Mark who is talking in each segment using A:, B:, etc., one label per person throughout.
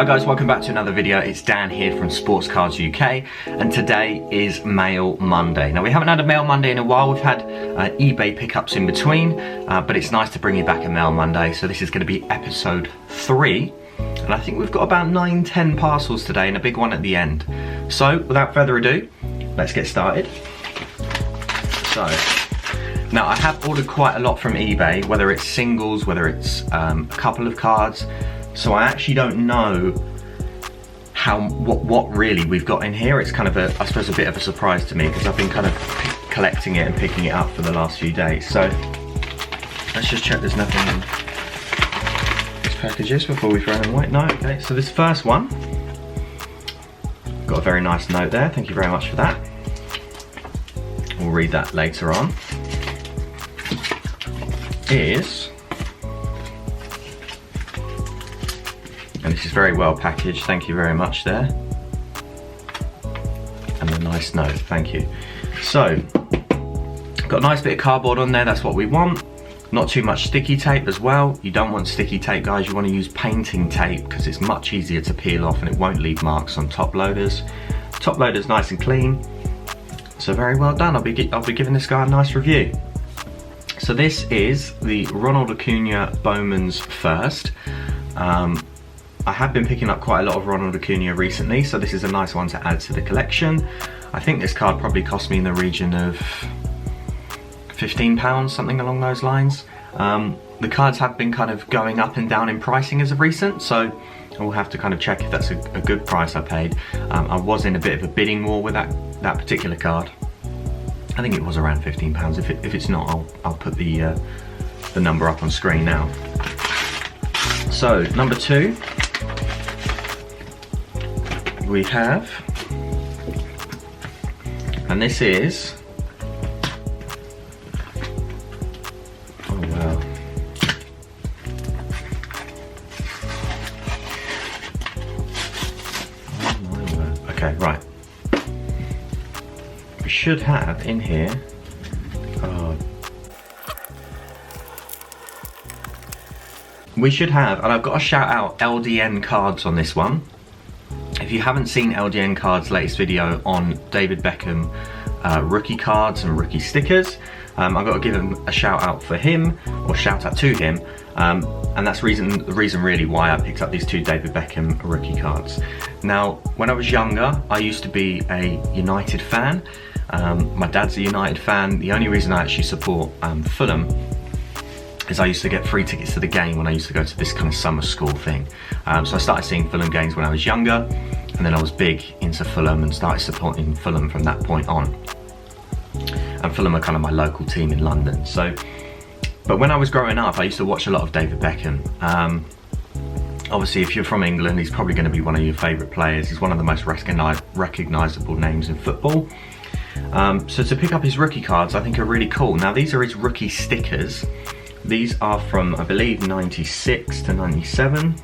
A: Hi guys, welcome back to another video. It's Dan here from Sports Cards UK, and today is Mail Monday. Now we haven't had a Mail Monday in a while. We've had eBay pickups in between, but it's nice to bring you back a Mail Monday. So this is going to be episode 3, and I think we've got about 9-10 parcels today and a big one at the end. So without further ado, let's get started. So now I have ordered quite a lot from eBay, whether it's singles, whether it's a couple of cards. So I actually don't know what really we've got in here. It's kind of I suppose a bit of a surprise to me because I've been kind of collecting it and picking it up for the last few days. So let's just check there's nothing in these packages before we throw them away. No, okay. So this first one, got a very nice note there. Thank you very much for that. We'll read that later on. And this is very well packaged, thank you very much there. And a nice note, thank you. So, got a nice bit of cardboard on there, that's what we want. Not too much sticky tape as well. You don't want sticky tape, guys, you want to use painting tape because it's much easier to peel off and it won't leave marks on top loaders. Top loader's nice and clean. So very well done, I'll be giving this guy a nice review. So this is the Ronald Acuna Bowman's First. I have been picking up quite a lot of Ronald Acuna recently, so this is a nice one to add to the collection. I think this card probably cost me in the region of £15, something along those lines. The cards have been kind of going up and down in pricing as of recent, so we'll have to kind of check if that's a good price I paid. I was in a bit of a bidding war with that particular card. I think it was around £15. If it's not, I'll put the number up on screen now. So number 2. We have, and this is, oh wow, oh my word. Okay, right, we should have in here, we should have, and I've got to shout out LDN cards on this one. If you haven't seen LDN Cards' latest video on David Beckham rookie cards and rookie stickers, I've got to give him a shout out for him, or shout out to him, and that's the reason really why I picked up these 2 David Beckham rookie cards. Now, when I was younger, I used to be a United fan. My dad's a United fan. The only reason I actually support Fulham is I used to get free tickets to the game when I used to go to this kind of summer school thing. So I started seeing Fulham games when I was younger, and then I was big into Fulham and started supporting Fulham from that point on. And Fulham are kind of my local team in London. So, but when I was growing up, I used to watch a lot of David Beckham. Obviously, if you're from England, he's probably going to be one of your favourite players. He's one of the most recognisable names in football. So to pick up his rookie cards, I think are really cool. Now, these are his rookie stickers. These are from, I believe, 96 to 97.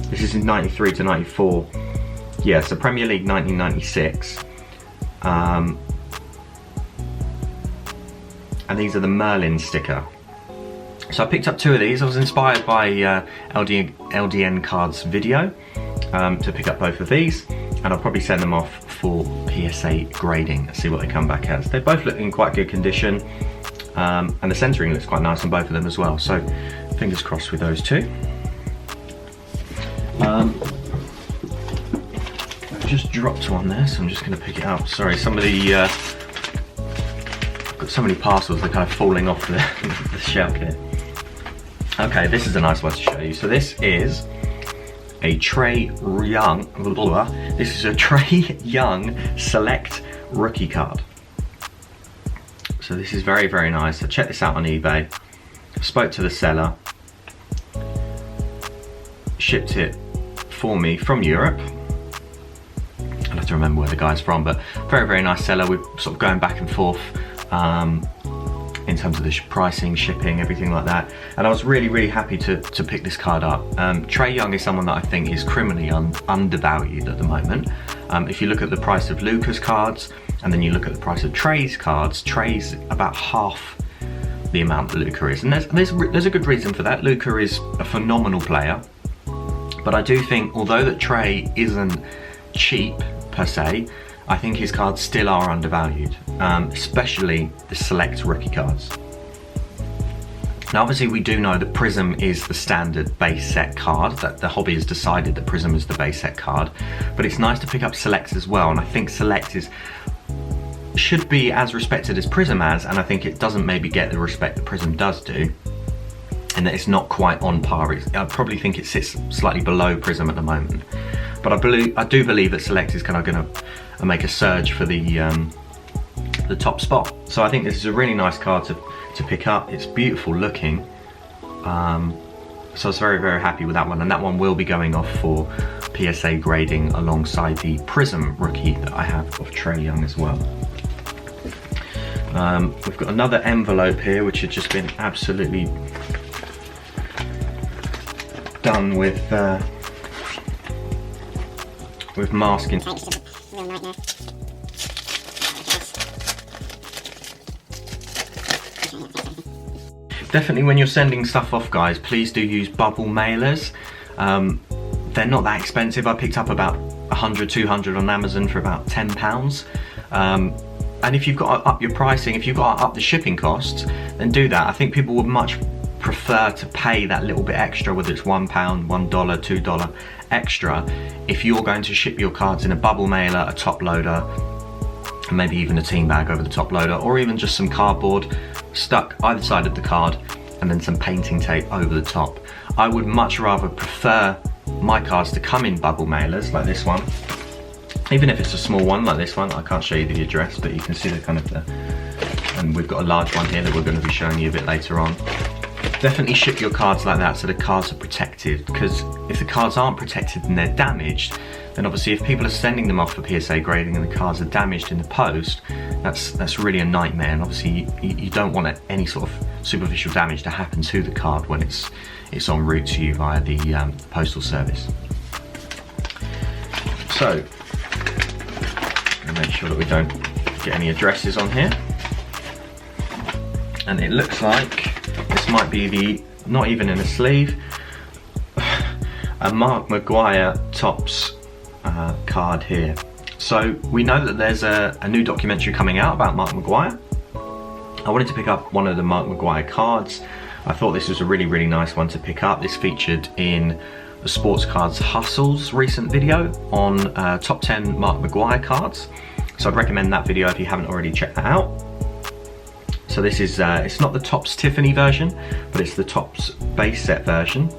A: This is in 93 to 94. Yeah, so Premier League 1996. And these are the Merlin sticker. So I picked up 2 of these. I was inspired by LDN Cards video to pick up both of these. And I'll probably send them off for PSA grading. See what they come back as. They both look in quite good condition. And the centering looks quite nice on both of them as well, so fingers crossed with those 2. I've just dropped one there, so I'm just going to pick it up. Sorry, I've got so many parcels, they're kind of falling off the shelf here. Okay, this is a nice one to show you. So this is a Trae Young Select rookie card. So this is very, very nice. I checked this out on eBay. I spoke to the seller. Shipped it for me from Europe. I'll have to remember where the guy's from, but very, very nice seller. We're sort of going back and forth in terms of the pricing, shipping, everything like that. And I was really, really happy to pick this card up. Trae Young is someone that I think is criminally undervalued at the moment. If you look at the price of Luka's cards, and then you look at the price of Trae's cards, Trae's about half the amount that Luka is. And there's a good reason for that. Luka is a phenomenal player, But I do think, although that Trey isn't cheap per se, I think his cards still are undervalued, especially the select rookie cards. Now obviously we do know that Prism is the standard base set card, that the hobby has decided that Prism is the base set card, but it's nice to pick up Selects as well, and I think Select should be as respected as Prism has, and I think it doesn't maybe get the respect that Prism does do, and that it's not quite on par. I probably think it sits slightly below Prism at the moment, but I do believe that Select is kind of going to make a surge for the top spot. So I think this is a really nice card to pick up. It's beautiful looking, so I was very, very happy with that one, and that one will be going off for PSA grading alongside the Prism rookie that I have of Trey Young as well. We've got another envelope here which had just been absolutely done with masking. Definitely when you're sending stuff off, guys, please do use bubble mailers. They're not that expensive. I picked up about 100, 200 on Amazon for about £10. And if you've got to up your pricing, if you've got to up the shipping costs, then do that. I think people would much prefer to pay that little bit extra, whether it's £1, $1, $2 extra, if you're going to ship your cards in a bubble mailer, a top loader, and maybe even a team bag over the top loader, or even just some cardboard stuck either side of the card and then some painting tape over the top. I would much rather prefer my cards to come in bubble mailers like this one, even if it's a small one like this one. I can't show you the address, but you can see the kind of and we've got a large one here that we're going to be showing you a bit later on. Definitely ship your cards like that so the cards are protected, because if the cards aren't protected and they're damaged, then obviously if people are sending them off for PSA grading and the cards are damaged in the post, that's really a nightmare, and obviously you don't want any sort of superficial damage to happen to the card when it's en route to you via the postal service. So, make sure that we don't get any addresses on here. And it looks like this might be not even in a sleeve, a Mark Mcgwire Topps card here. So we know that there's a new documentary coming out about Mark Mcgwire. I wanted to pick up one of the Mark Mcgwire cards. I thought this was a really, really nice one to pick up. This featured in the Sports Cards Hustle's recent video on top 10 Mark Mcgwire cards. So I'd recommend that video if you haven't already checked that out. So this is, it's not the Topps Tiffany version, but it's the Topps base set version.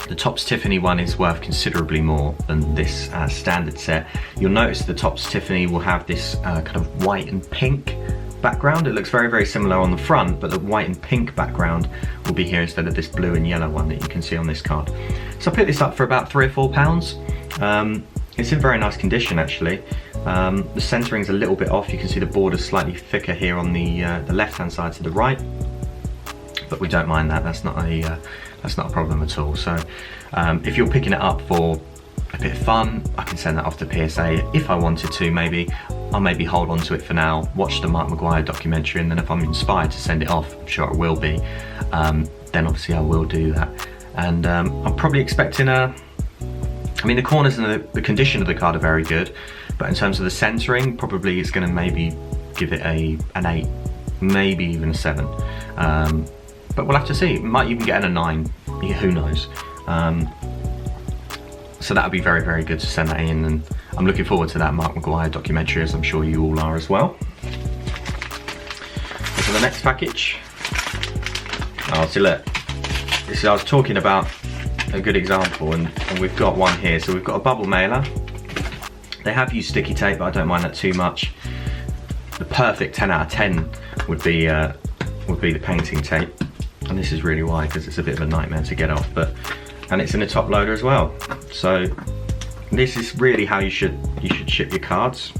A: The Topps Tiffany one is worth considerably more than this standard set. You'll notice the Topps Tiffany will have this kind of white and pink background. It looks very, very similar on the front, but the white and pink background will be here instead of this blue and yellow one that you can see on this card. So I picked this up for about £3 or £4. It's in very nice condition actually. The centering's a little bit off. You can see the border's slightly thicker here on the left-hand side to the right, but we don't mind that. That's not a problem at all. So if you're picking it up for a bit of fun, I can send that off to PSA if I wanted to. I'll maybe hold on to it for now, watch the Mark Mcgwire documentary, and then if I'm inspired to send it off, I'm sure it will be, then obviously I will do that. And I'm probably expecting I mean, the corners and the condition of the card are very good, but in terms of the centering, probably it's going to maybe give it an 8, maybe even a 7. But we'll have to see. It might even get a 9. Yeah, who knows? So that would be very, very good to send that in, and I'm looking forward to that Mark Mcgwire documentary, as I'm sure you all are as well. So the next package. Oh, see, look. This is, I was talking about a good example, and we've got one here. So we've got a bubble mailer. They have used sticky tape, but I don't mind that too much. The perfect 10 out of 10 would be the painting tape, and this is really why, because it's a bit of a nightmare to get off. And it's in a top loader as well. So this is really how you should ship your cards.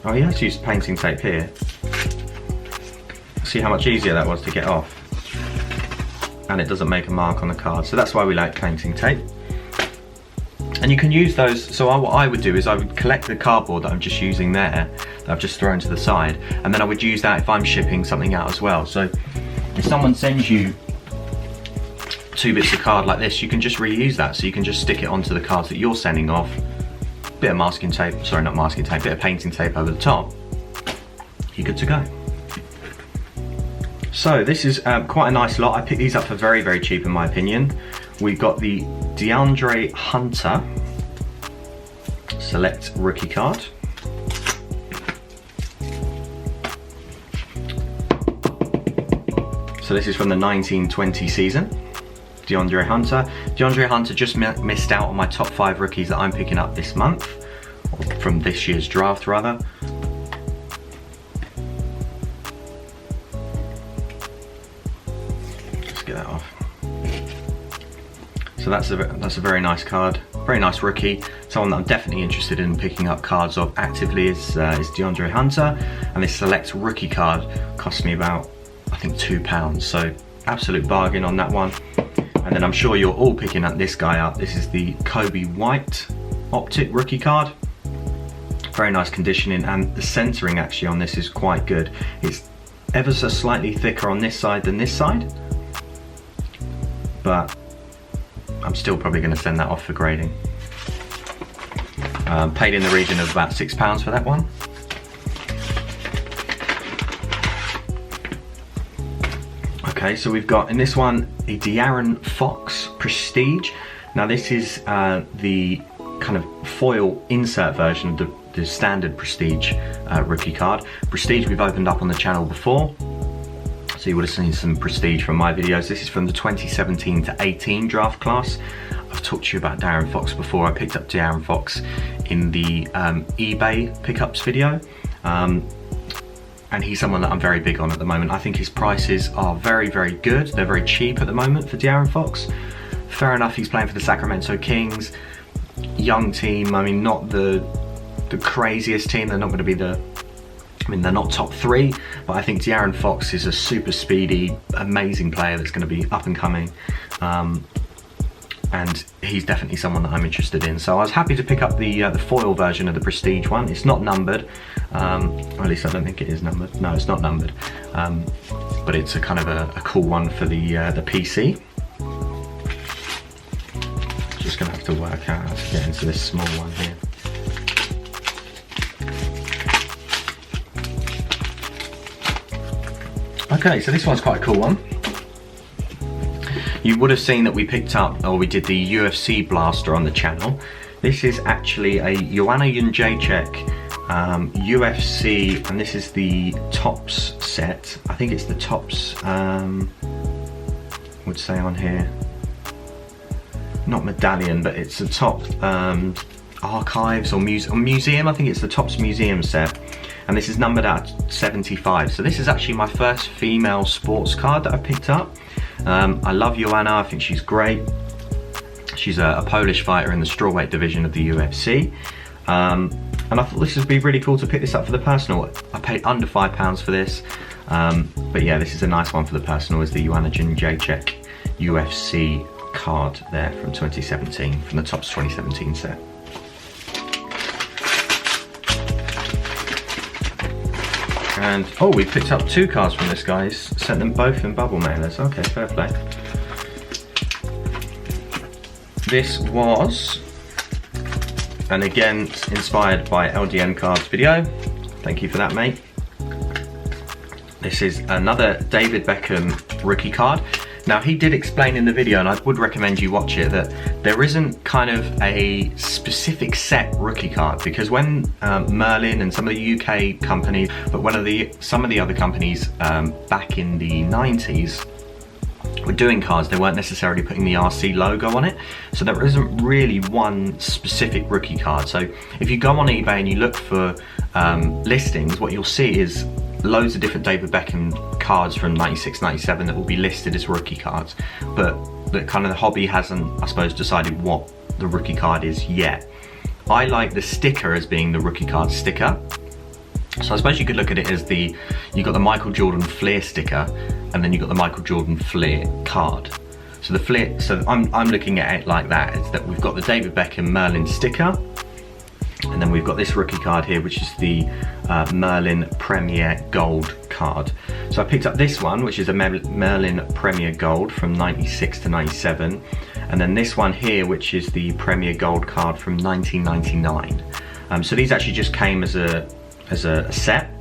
A: Oh, he has used painting tape here. See how much easier that was to get off. And it doesn't make a mark on the card. So that's why we like painting tape. And you can use those, so what I would do is I would collect the cardboard that I'm just using there, that I've just thrown to the side, and then I would use that if I'm shipping something out as well. So if someone sends you 2 bits of card like this, you can just reuse that. So you can just stick it onto the cards that you're sending off, bit of masking tape, sorry not masking tape, bit of painting tape over the top, you're good to go. So this is quite a nice lot. I picked these up for very, very cheap in my opinion. We've got the DeAndre Hunter Select Rookie card. So this is from the 1920 season. DeAndre Hunter. DeAndre Hunter just missed out on my top 5 rookies that I'm picking up this month, or from this year's draft rather. Let's get that off. So that's a very nice card, very nice rookie. Someone that I'm definitely interested in picking up cards of actively is DeAndre Hunter, and this select rookie card cost me about, I think, £2. So absolute bargain on that one. And then I'm sure you're all picking up this guy up. This is the Kobe White Optic rookie card. Very nice conditioning, and the centering actually on this is quite good. It's ever so slightly thicker on this side than this side, but I'm still probably going to send that off for grading. Paid in the region of about £6 for that one. Okay, so we've got in this one a De'Aaron Fox Prestige. Now this is the kind of foil insert version of the standard Prestige rookie card. Prestige we've opened up on the channel before, so you would have seen some Prestige from my videos. This is from the 2017 to 18 draft class. I've talked to you about De'Aaron Fox before. I picked up De'Aaron Fox in the eBay pickups video. And he's someone that I'm very big on at the moment. I think his prices are very, very good. They're very cheap at the moment for De'Aaron Fox. Fair enough, he's playing for the Sacramento Kings. Young team, I mean, not the craziest team. They're not going to be they're not top 3, but I think De'Aaron Fox is a super speedy, amazing player that's going to be up and coming. And he's definitely someone that I'm interested in. So I was happy to pick up the foil version of the Prestige one. It's not numbered, or at least I don't think it is numbered. No, it's not numbered, but it's a kind of a cool one for the PC. Just gonna have to work out how to get into this small one here. Okay, so this one's quite a cool one. You would have seen that we picked up, or we did the UFC blaster on the channel. This is actually a Joanna Jędrzejczyk UFC, and this is the Tops set. I think it's the Tops, would say on here, not medallion, but it's the top archives or museum. I think it's the Tops museum set. And this is numbered at 75. So this is actually my first female sports card that I picked up. I love Joanna, I think she's great. She's a Polish fighter in the strawweight division of the UFC. And I thought this would be really cool to pick this up for the personal. I paid under £5 for this. But yeah, this is a nice one for the personal, is the Joanna Jędrzejczyk UFC card there from 2017, from the Tops 2017 set. And oh, we picked up 2 cards from this guy. He's sent them both in bubble mailers. Okay, fair play. This was, and again, inspired by LDN Cards video. Thank you for that, mate. This is another David Beckham rookie card. Now, he did explain in the video, and I would recommend you watch it, that there isn't kind of a specific set rookie card, because when Merlin and some of the UK companies, but some of the other companies back in the 90s were doing cards, they weren't necessarily putting the RC logo on it. So there isn't really one specific rookie card. So if you go on eBay and you look for listings, what you'll see is loads of different David Beckham cards from 96, 97 that will be listed as rookie cards, but the kind of the hobby hasn't, I suppose, decided what the rookie card is yet. I like the sticker as being the rookie card sticker. So I suppose you could look at it as you got the Michael Jordan Flair sticker, and then you got the Michael Jordan Flair card. So the flip, so I'm looking at it like that, is that we've got the David Beckham Merlin sticker, and then we've got this rookie card here, which is the Merlin Premier Gold card. So I picked up this one, which is a Merlin Premier Gold from 96 to 97, and then this one here, which is the Premier Gold card from 1999. So these actually just came as a set.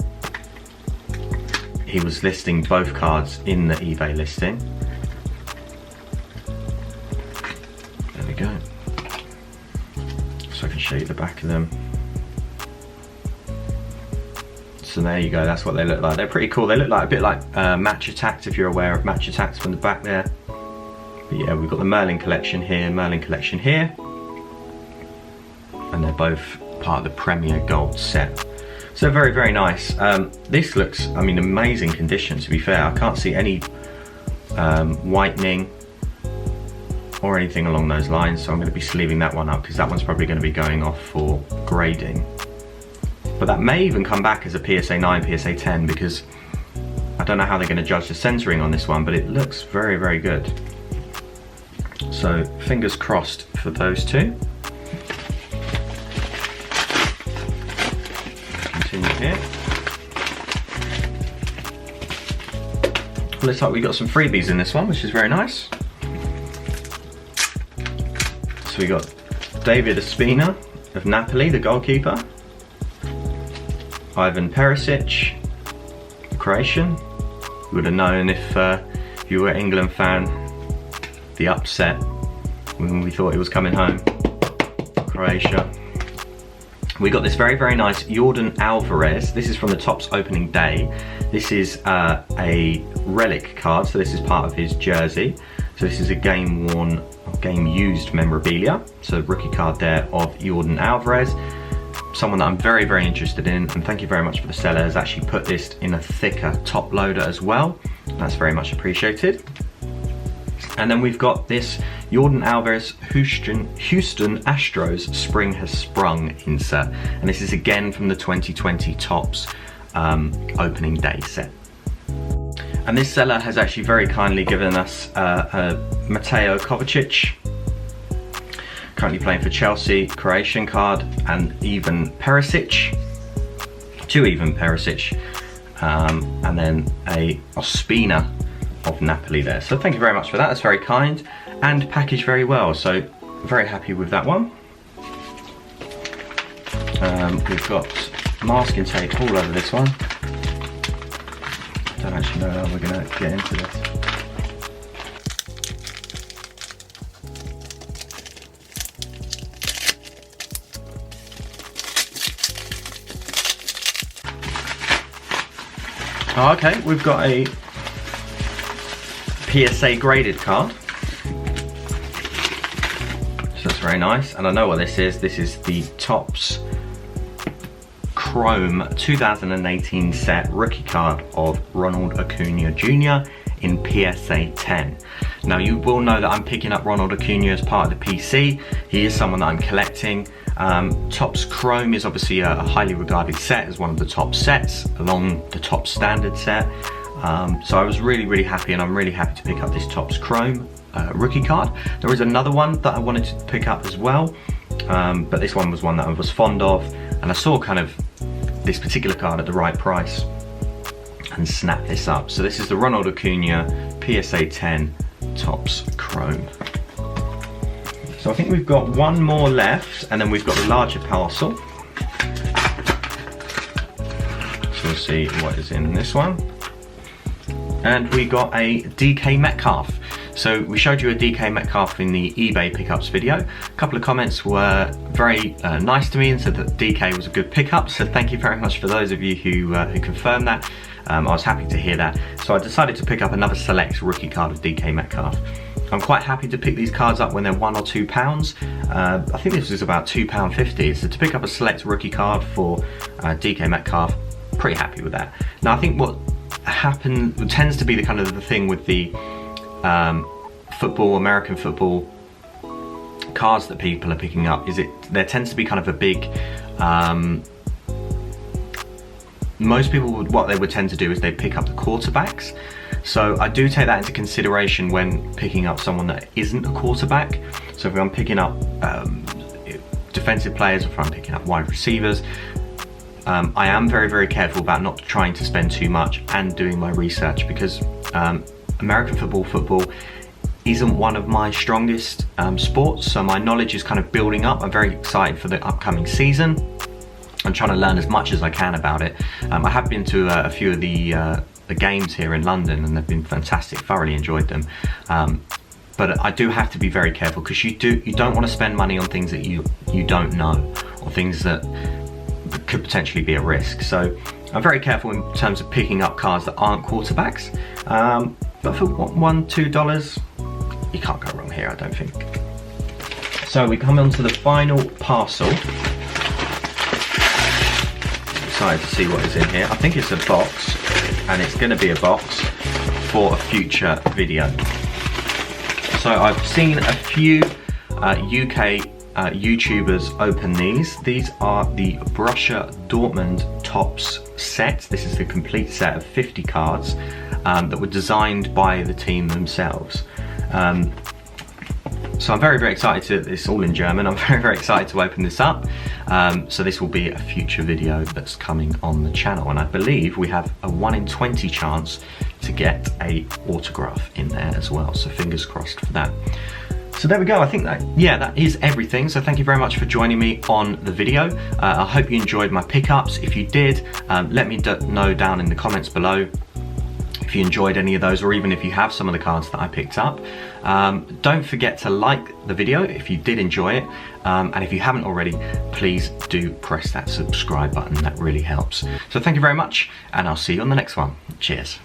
A: He was listing both cards in the eBay listing. There we go. So I can show you the back of them. So there you go, that's what they look like. They're pretty cool. They look like a bit like Match Attacks, if you're aware of Match Attacks from the back there. But yeah, we've got the Merlin collection here, Merlin collection here. And they're both part of the Premier Gold set. So very, very nice. This looks, I mean, amazing condition, to be fair. I can't see any whitening or anything along those lines, so I'm going to be sleeving that one up because that one's probably going to be going off for grading. But that may even come back as a PSA 9, PSA 10, because I don't know how they're going to judge the centering on this one, but it looks very, very good. So fingers crossed for those two. Continue here. Looks like we got some freebies in this one, which is very nice. So we got David Ospina of Napoli, the goalkeeper. Ivan Perisic, Croatian. You would have known if you were an England fan, the upset when we thought it was coming home. Croatia. We got this very, very nice Jordan Alvarez. This is from the Topps opening day. This is a relic card, so this is part of his jersey. So this is a game worn, game used memorabilia. So rookie card there of Jordan Alvarez. Someone that I'm very, very interested in, and thank you very much for the seller, has actually put this in a thicker top loader as well. That's very much appreciated. And then we've got this Jordan Alvarez Houston Astros Spring Has Sprung insert. And this is again from the 2020 Topps opening day set. And this seller has actually very kindly given us Mateo Kovacic, currently playing for Chelsea, Croatian card, and Ivan Perisic, two Ivan Perisic, and then a Ospina of Napoli there. So thank you very much for that, that's very kind, and packaged very well, so very happy with that one. We've got masking tape all over this one. I don't actually know how we're going to get into this. Oh, okay, we've got a PSA graded card. So that's very nice, and I know what this is. This is the Topps Chrome 2018 set rookie card of Ronald Acuna Jr. in PSA 10. Now you will know that I'm picking up Ronald Acuna as part of the PC. He is someone that I'm collecting. Topps Chrome is obviously a highly regarded set as one of the top sets along the top standard set. So I was really, really happy, and I'm really happy to pick up this Topps Chrome rookie card. There is another one that I wanted to pick up as well, but this one was one that I was fond of, and I saw kind of this particular card at the right price and snapped this up. So this is the Ronald Acuna PSA 10 Topps Chrome. So I think we've got one more left, and then we've got the larger parcel. So we'll see what is in this one. And we got a DK Metcalf. So we showed you a DK Metcalf in the eBay pickups video. A couple of comments were very nice to me and said that DK was a good pickup. So thank you very much for those of you who confirmed that. I was happy to hear that. So I decided to pick up another select rookie card of DK Metcalf. I'm quite happy to pick these cards up when they're £1 or £2. I think this was about £2.50. So to pick up a select rookie card for DK Metcalf, pretty happy with that. Now I think what tends to be the kind of the thing with the football, American football cards that people are picking up is there tends to be kind of a big most people what they would tend to do is they pick up the quarterbacks. So I do take that into consideration when picking up someone that isn't a quarterback. So if I'm picking up defensive players, if I'm picking up wide receivers, I am very, very careful about not trying to spend too much and doing my research, because American football isn't one of my strongest sports, so my knowledge is kind of building up. I'm very excited for the upcoming season. I'm trying to learn as much as I can about it. I have been to a few of the games here in London, and they've been fantastic. Thoroughly enjoyed them. But I do have to be very careful, because you don't want to spend money on things that you don't know, or things that could potentially be a risk. So I'm very careful in terms of picking up cards that aren't quarterbacks. But for $1-2, you can't go wrong here, I don't think. So we come on to the final parcel. Excited to see what is in here. I think it's a box, and it's going to be a box for a future video. So I've seen a few UK YouTubers open these. These are the Borussia Dortmund Topps set. This is the complete set of 50 cards that were designed by the team themselves. So I'm very, very excited it's all in German. I'm very, very excited to open this up. So this will be a future video that's coming on the channel, and I believe we have a 1 in 20 chance to get a autograph in there as well. So fingers crossed for that. So there we go. I think that is everything. So thank you very much for joining me on the video. I hope you enjoyed my pickups. If you did, let me know down in the comments below if you enjoyed any of those, or even if you have some of the cards that I picked up. Don't forget to like the video if you did enjoy it, and if you haven't already, please do press that subscribe button. That really helps. So thank you very much, and I'll see you on the next one. Cheers.